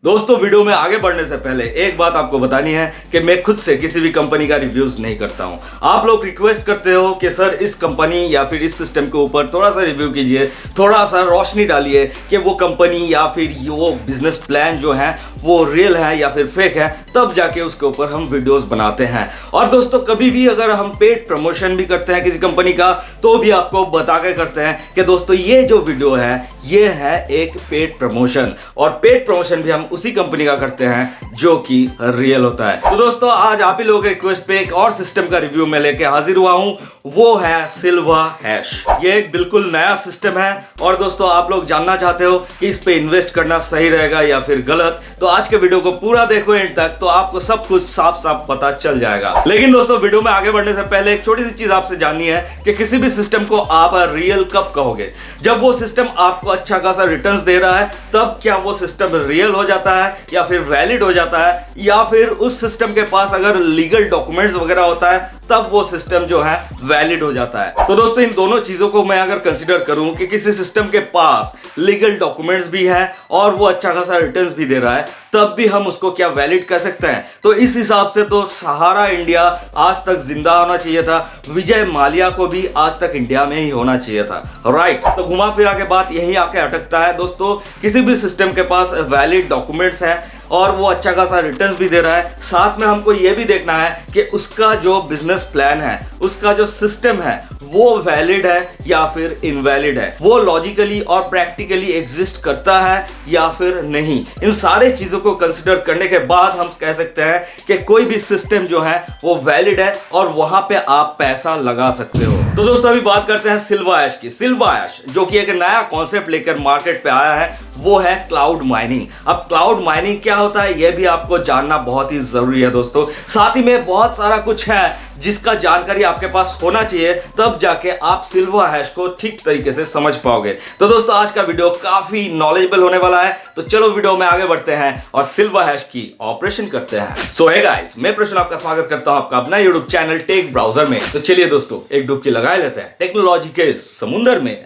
दोस्तों वीडियो में आगे बढ़ने से पहले एक बात आपको बतानी है कि मैं खुद से किसी भी कंपनी का रिव्यूज नहीं करता हूं। आप लोग रिक्वेस्ट करते हो कि सर इस कंपनी या फिर इस सिस्टम के ऊपर थोड़ा सा रिव्यू कीजिए, थोड़ा सा रोशनी डालिए कि वो कंपनी या फिर वो बिजनेस प्लान जो है वो रियल है या फिर फेक है, तब जाके उसके ऊपर हम वीडियोस बनाते हैं। और दोस्तों कभी भी अगर हम पेड प्रमोशन भी करते हैं किसी कंपनी का तो भी आपको बता के करते हैं कि दोस्तों ये जो वीडियो है ये है एक पेड प्रमोशन, और पेड प्रमोशन भी हम उसी कंपनी का करते हैं जो कि रियल होता है। तो दोस्तों आज आप ही लोगों के रिक्वेस्ट पे एक और सिस्टम का रिव्यू में लेके हाजिर हुआ हूं, वो है सिल्वा हैश। ये एक बिल्कुल नया सिस्टम है और दोस्तों आप लोग जानना चाहते हो कि इस पे इन्वेस्ट करना सही रहेगा या फिर गलत, तो आज के वीडियो को पूरा देखो एंड तक, तो आपको सब कुछ साफ साफ पता चल जाएगा। लेकिन दोस्तों वीडियो में आगे बढ़ने से पहले एक छोटी सी चीज आपसे जाननी है कि किसी भी सिस्टम को आप रियल कब कहोगे? जब वो सिस्टम आपको अच्छा खासा रिटर्न्स दे रहा है तब क्या वो सिस्टम रियल हो जाता है या फिर वैलिड हो जाता है, या फिर उस सिस्टम के पास अगर लीगल डॉक्यूमेंट्स वगैरह होता है तब वो सिस्टम जो है वैलिड हो जाता है। तो दोस्तों इन दोनों चीजों को मैं अगर कंसीडर करूं कि किसी सिस्टम के पास लीगल डॉक्यूमेंट्स भी हैं और वो अच्छा खासा रिटर्न्स भी दे रहा है, तब भी हम उसको क्या वैलिड कह सकते हैं? तो इस हिसाब से तो सहारा इंडिया आज तक जिंदा होना चाहिए था, विजय माल्या को भी आज तक इंडिया में ही होना चाहिए था, राइट? तो घुमा फिरा के बात यही आके अटकता है दोस्तों, किसी भी सिस्टम के पास वैलिड डॉक्यूमेंट्स है और वो अच्छा खासा रिटर्न्स भी दे रहा है, साथ में हमको ये भी देखना है कि उसका जो बिजनेस प्लान है, उसका जो सिस्टम है वो वैलिड है या फिर इनवैलिड है, वो लॉजिकली और प्रैक्टिकली एग्जिस्ट करता है या फिर नहीं। इन सारे चीजों को कंसिडर करने के बाद हम कह सकते हैं कि कोई भी सिस्टम जो है वो वैलिड है और वहां पे आप पैसा लगा सकते हो। तो दोस्तों अभी बात करते हैं सिल्वा हैश की। सिल्वा हैश जो कि एक नया कॉन्सेप्ट लेकर मार्केट पे आया है वो है क्लाउड माइनिंग। अब क्लाउड माइनिंग क्या होता है ये भी आपको जानना बहुत ही जरूरी है दोस्तों। साथ ही में बहुत सारा कुछ है जिसका जानकारी आपके पास होना चाहिए, तब जाके आप सिल्वा हैश को ठीक तरीके से समझ पाओगे। तो दोस्तों आज का वीडियो काफी नॉलेजेबल होने वाला है, तो चलो वीडियो में आगे बढ़ते हैं और सिल्वा हैश की ऑपरेशन करते हैं। सो हे गाइस, मैं प्रश्न आपका स्वागत करता हूं आपका अपना यूट्यूब चैनल टेक ब्राउजर में। तो चलिए दोस्तों एक डुबकी लगा लेते हैं टेक्नोलॉजी के समुंदर में।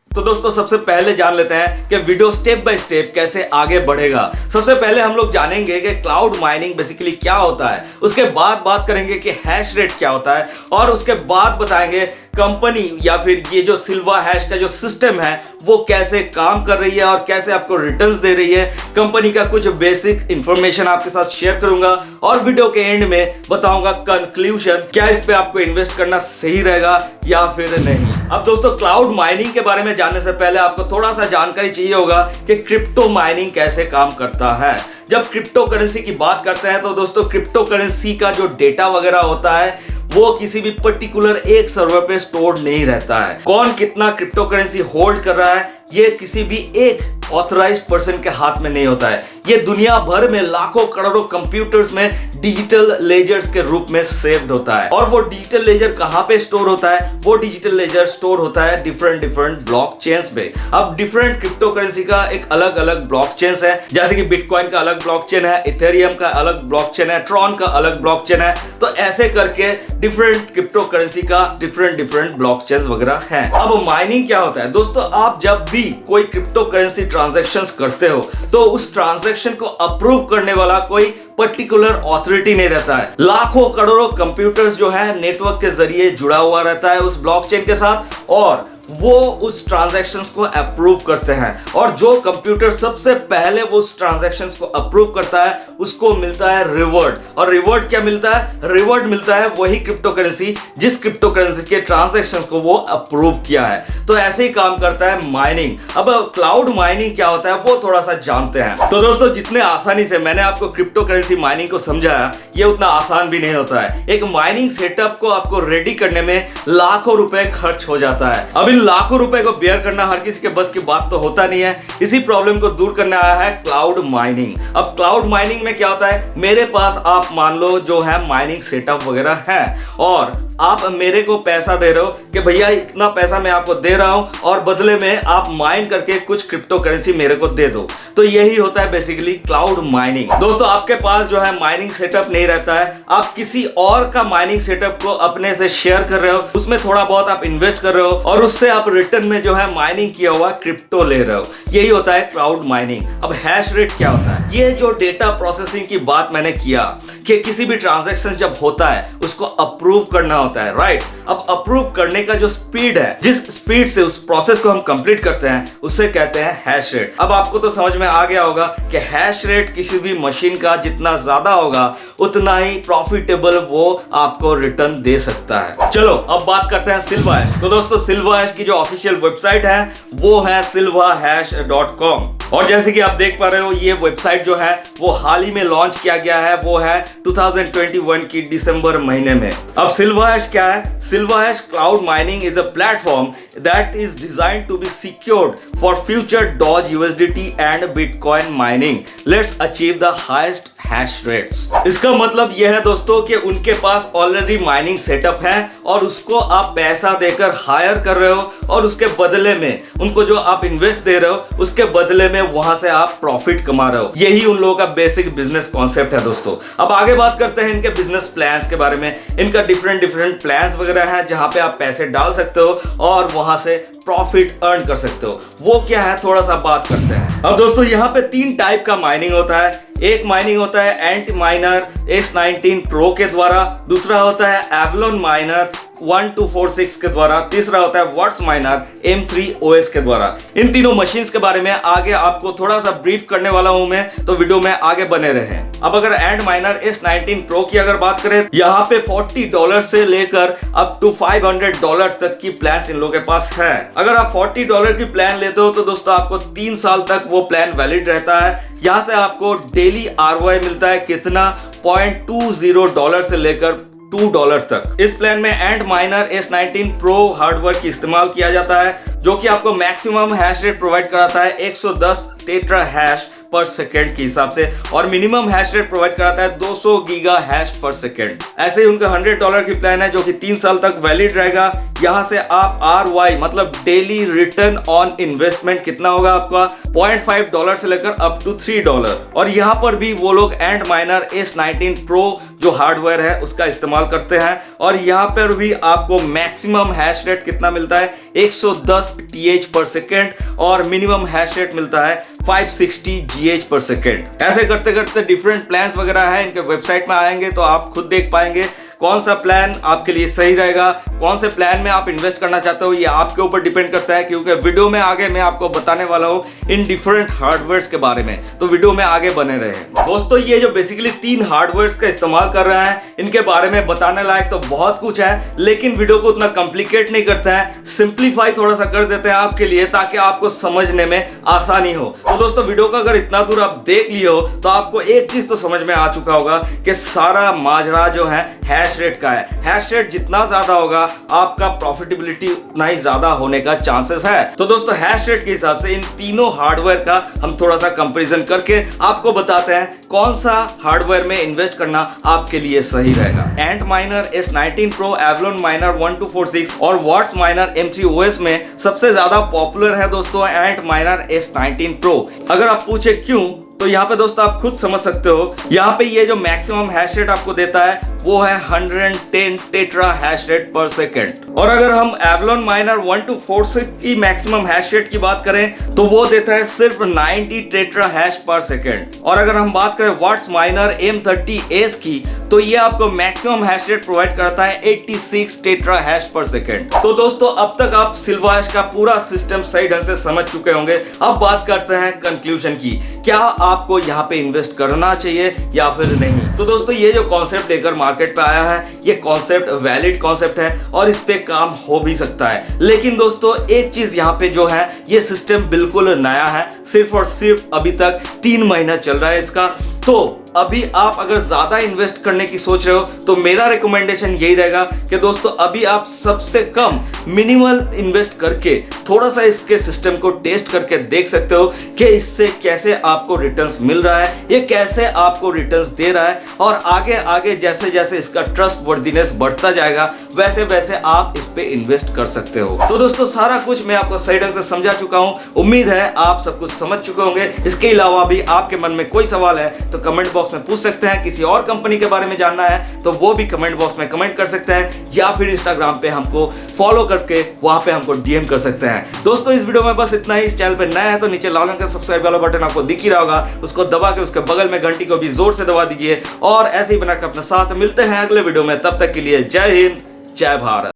तो दोस्तों सबसे पहले जान लेते हैं कि वीडियो स्टेप बाय स्टेप कैसे आगे बढ़ेगा। सबसे पहले हम लोग जानेंगे कि क्लाउड माइनिंग बेसिकली क्या होता है, उसके बाद बात करेंगे कि हैश रेट क्या होता है, और उसके बाद बताएंगे कंपनी या फिर ये जो सिल्वा हैश का जो सिस्टम है वो कैसे काम कर रही है और कैसे आपको रिटर्न्स दे रही है। कंपनी का कुछ बेसिक इंफॉर्मेशन आपके साथ शेयर करूंगा और वीडियो के एंड में बताऊंगा कंक्लूजन, क्या इस पे आपको इन्वेस्ट करना सही रहेगा या फिर नहीं। अब दोस्तों क्लाउड माइनिंग के बारे में जानने से पहले आपको थोड़ा सा जानकारी चाहिए होगा कि क्रिप्टो माइनिंग कैसे काम करता है। जब क्रिप्टो करेंसी की बात करते हैं तो दोस्तों क्रिप्टो करेंसी का जो डेटा वगैरह होता है वो किसी भी पर्टिकुलर एक सर्वर पे स्टोर्ड नहीं रहता है। कौन कितना क्रिप्टो करेंसी होल्ड कर रहा है ये किसी भी एक ऑथराइज्ड पर्सन के हाथ में नहीं होता है। ये दुनिया भर में लाखों करोड़ों कंप्यूटर्स में डिजिटल लेजर्स के रूप में सेव्ड होता है। और वो डिजिटल लेजर कहां पे स्टोर होता है? वो डिजिटल लेजर स्टोर होता है डिफरेंट ब्लॉकचेन्स पे। अब डिफरेंट क्रिप्टो करेंसी का एक अलग अलग ब्लॉकचेन्स है, जैसे कि बिटकॉइन का अलग ब्लॉकचेन है, इथेरियम का अलग ब्लॉकचेन है, ट्रॉन का अलग ब्लॉकचेन है। तो ऐसे करके डिफरेंट क्रिप्टो करेंसी का डिफरेंट ब्लॉकचेन्स वगैरह हैं। अब माइनिंग क्या होता है दोस्तों? आप जब भी कोई क्रिप्टो करेंसी ट्रांजैक्शंस करते हो तो उस ट्रांजैक्शन को अप्रूव करने वाला कोई पर्टिकुलर ऑथोरिटी नहीं रहता है। लाखों करोड़ों कंप्यूटर्स जो है नेटवर्क के जरिए जुड़ा हुआ रहता है उस ब्लॉकचेन के साथ, और वो उस ट्रांजैक्शंस को अप्रूव करते हैं। और जो कंप्यूटर सबसे पहले वो उस ट्रांजैक्शंस को अप्रूव करता है उसको मिलता है रिवॉर्ड। और रिवॉर्ड क्या मिलता है? रिवॉर्ड मिलता है वही क्रिप्टो करेंसी जिस क्रिप्टो करेंसी के ट्रांजैक्शंस को वो अप्रूव किया है। तो ऐसे ही काम करता है माइनिंग। अब क्लाउड माइनिंग क्या होता है वो थोड़ा सा जानते हैं। तो दोस्तों जितने आसानी से मैंने आपको क्रिप्टो करेंसी माइनिंग को समझाया, ये उतना आसान भी नहीं होता है। एक माइनिंग सेटअप को आपको रेडी करने में लाखों रुपए खर्च हो जाता है। अब लाखों रुपए को बेयर करना हर किसी के बस की बात तो होता नहीं है। इसी प्रॉब्लम को दूर करने आया है क्लाउड माइनिंग। अब क्लाउड माइनिंग में क्या होता है? मेरे पास आप मान लो जो है माइनिंग सेटअप वगैरह है और आप मेरे को पैसा दे रहे हो कि भैया इतना पैसा मैं आपको दे रहा हूं और बदले में आप माइन करके कुछ क्रिप्टो करेंसी मेरे को दे दो। तो यही होता है बेसिकली क्लाउड माइनिंग। दोस्तों आपके पास जो है माइनिंग सेटअप नहीं रहता है, आप किसी और का माइनिंग सेटअप को अपने से शेयर कर रहे हो, उसमें थोड़ा बहुत आप इन्वेस्ट कर रहे हो और उससे आप रिटर्न में जो है माइनिंग किया हुआ क्रिप्टो ले रहे हो। यही होता है क्लाउड माइनिंग। अब हैश रेट क्या होता है? ये जो डेटा प्रोसेसिंग की बात मैंने किया कि किसी भी ट्रांजैक्शन जब होता है उसको अप्रूव करना होता है, राइट? अब अप्रूव करने का जो स्पीड है, जिस स्पीड से उस प्रोसेस को हम कंप्लीट करते हैं, उसे कहते हैं हैश रेट। अब आपको तो समझ में आ गया होगा कि हैश रेट किसी भी मशीन का जितना ज्यादा होगा उतना ही प्रॉफिटेबल वो आपको रिटर्न दे सकता है। चलो अब बात करते हैं सिल्वाहैश। तो दोस्तों सिल्वाहैश की जो ऑफिशियल वेबसाइट है वो है silvahash.com। और जैसे कि आप देख पा रहे हो ये वेबसाइट जो है वो हाल ही में लॉन्च किया गया है, वो है 2021 की दिसंबर महीने में। अब सिल्वाहैश क्या है? Silvahash cloud mining is a platform that is designed to be secured for future Doge USDT and bitcoin mining. Let's achieve the highest hash rates. इसका मतलब यह है दोस्तों कि उनके पास ऑलरेडी माइनिंग सेटअप है और उसको आप पैसा देकर हायर कर रहे हो और उसके बदले में उनको जो आप इन्वेस्ट दे रहे हो उसके बदले में वहां से आप प्रॉफिट कमा रहे हो। यही उन लोगों का बेसिक बिजनेस कॉन्सेप्ट है दोस्तों। अब आगे बात करते हैं इनके बिजनेस प्लान्स के बारे में। इनका डिफरेंट प्लान्स वगैरह हैं जहां पे आप पैसे डाल सकते हो और वहां से प्रॉफिट अर्न कर सकते हो। वो क्या है थोड़ा सा बात करते हैं। अब दोस्तों यहाँ पे 3 टाइप का माइनिंग होता है। एक माइनिंग होता है एंटमाइनर S19 Pro के द्वारा, दूसरा होता है एवलॉन माइनर 1246 के द्वारा, तीसरा होता है वर्ट्स माइनर M3 OS के द्वारा। इन तीनों मशीन्स के बारे में आगे आपको थोड़ा सा ब्रीफ करने वाला हूं मैं, तो वीडियो में आगे बने रहें। अब अगर एंटमाइनर S19 Pro की अगर बात करें, यहाँ पे $40 से लेकर अप टू $500 तक की प्लान इन लोगों के पास है। अगर आप $40 की प्लान लेते हो तो दोस्तों आपको 3 साल तक वो प्लान वैलिड रहता है। यहाँ से आपको डेली ROI मिलता है कितना? $0.20 से लेकर $2 तक। इस प्लान में एंटमाइनर S19 Pro हार्डवेयर की इस्तेमाल किया जाता है जो कि आपको मैक्सिमम हैश रेट प्रोवाइड कराता है 110 टेट्रा हैश पर सेकेंड के हिसाब से और मिनिमम हैश रेट प्रोवाइड कराता है 200 गीगा हैश पर सेकेंड। ऐसे ही उनका $100 की प्लान है जो कि 3 साल तक वैलिड रहेगा। यहां से आप ROI मतलब डेली रिटर्न ऑन इन्वेस्टमेंट कितना होगा आपका? $0.5 से लेकर अप टू $3। और यहां पर भी वो लोग एंटमाइनर S19 Pro जो हार्डवेयर है उसका इस्तेमाल करते हैं और यहां पर भी आपको मैक्सिमम हैश रेट कितना मिलता है? 110 TH पर सेकेंड और मिनिमम हैश रेट मिलता है 560 GH पर सेकेंड। ऐसे करते करते डिफरेंट प्लान्स वगैरह हैं, इनके वेबसाइट में आएंगे तो आप खुद देख पाएंगे कौन सा प्लान आपके लिए सही रहेगा, कौन से प्लान में आप इन्वेस्ट करना चाहते हो, ये आपके ऊपर डिपेंड करता है। क्योंकि वीडियो में आगे मैं आपको बताने वाला हूँ इन डिफरेंट हार्डवेयर्स के बारे में, तो वीडियो में आगे बने रहे। दोस्तों ये जो बेसिकली 3 हार्डवेयर्स का इस्तेमाल कर रहे हैं, इनके बारे में बताने लायक तो बहुत कुछ है, लेकिन वीडियो को उतना कॉम्प्लिकेट नहीं करते हैं, सिंप्लीफाई थोड़ा सा कर देते हैं आपके लिए ताकि आपको समझने में आसानी हो। तो दोस्तों वीडियो का अगर इतना दूर आप देख लिए हो तो आपको एक चीज तो समझ में आ चुका होगा कि सारा माजरा जो है हैश रेट का है। हैश रेट जितना ज्यादा होगा आपका प्रॉफिटेबिलिटी उतना ही ज्यादा होने का चांसेस है। तो दोस्तों हैश रेट के हिसाब से इन तीनों हार्डवेयर का हम थोड़ा सा कंपैरिजन करके आपको बताते हैं कौन सा हार्डवेयर में इन्वेस्ट करना आपके लिए सही रहेगा। एंटमाइनर S19 Pro, एवलॉन माइनर 1246 और वर्ट्स माइनर M3 OS में सबसे ज्यादा पॉपुलर है दोस्तों एंटमाइनर S19 Pro। अगर आप पूछे क्यों, तो यहाँ पे दोस्तों आप खुद समझ सकते हो। यहाँ पे ये जो मैक्सिमम हैश रेट आपको देता है वो है 110 टेट्रा हैश रेट पर सेकेंड। और अगर हम एवलॉन माइनर 1246 की मैक्सिमम हैश रेट की बात करें तो वो देता है सिर्फ 90 टेट्रा हैश पर सेकेंड। और अगर हम बात करें वर्ट्स माइनर M30S की तो ये आपको मैक्सिमम हैश रेट प्रोवाइड करता है 86 टेट्रा हैश पर सेकेंड। तो दोस्तों अब तक आप सिल्वाहैश का पूरा सिस्टम सही ढंग से समझ चुके होंगे। अब बात करते हैं कंक्लूजन की, क्या आपको यहाँ पे इन्वेस्ट करना चाहिए या फिर नहीं। तो दोस्तों ये जो कॉन्सेप्ट लेकर मार्केट पे आया है ये कॉन्सेप्ट वैलिड कॉन्सेप्ट है और इस पे काम हो भी सकता है। लेकिन दोस्तों एक चीज यहाँ पे जो है ये सिस्टम बिल्कुल नया है, सिर्फ और सिर्फ अभी तक 3 महीना चल रहा है इसका। तो अभी आप अगर ज्यादा इन्वेस्ट करने की सोच रहे हो तो मेरा रिकमेंडेशन यही रहेगा कि दोस्तों अभी आप सबसे कम मिनिमल इन्वेस्ट करके थोड़ा सा इसके सिस्टम को टेस्ट करके देख सकते हो कि इससे कैसे आपको रिटर्न्स मिल रहा है, ये कैसे आपको रिटर्न्स दे रहा है, और आगे आगे जैसे जैसे इसका ट्रस्ट वर्दीनेस बढ़ता जाएगा वैसे वैसे आप इस पे इन्वेस्ट कर सकते हो। तो दोस्तों सारा कुछ मैं आपको सही ढंग से समझा चुका हूं, उम्मीद है आप सब कुछ समझ चुके होंगे। इसके अलावा भी आपके मन में कोई सवाल है तो कमेंट बॉक्स में पूछ सकते हैं, किसी और कंपनी के बारे में जानना है तो वो भी कमेंट बॉक्स में कमेंट कर सकते हैं, या फिर इंस्टाग्राम पे हमको फॉलो करके वहां पे हमको डीएम कर सकते हैं। दोस्तों इस वीडियो में बस इतना ही। इस चैनल पे नया है तो नीचे लाल रंग का सब्सक्राइब वाला बटन आपको दिख ही रहा होगा, उसको दबा के उसके बगल में घंटी को भी जोर से दबा दीजिए, और ऐसे ही बनाकर अपने साथ मिलते हैं अगले वीडियो में। तब तक के लिए जय हिंद, जय भारत।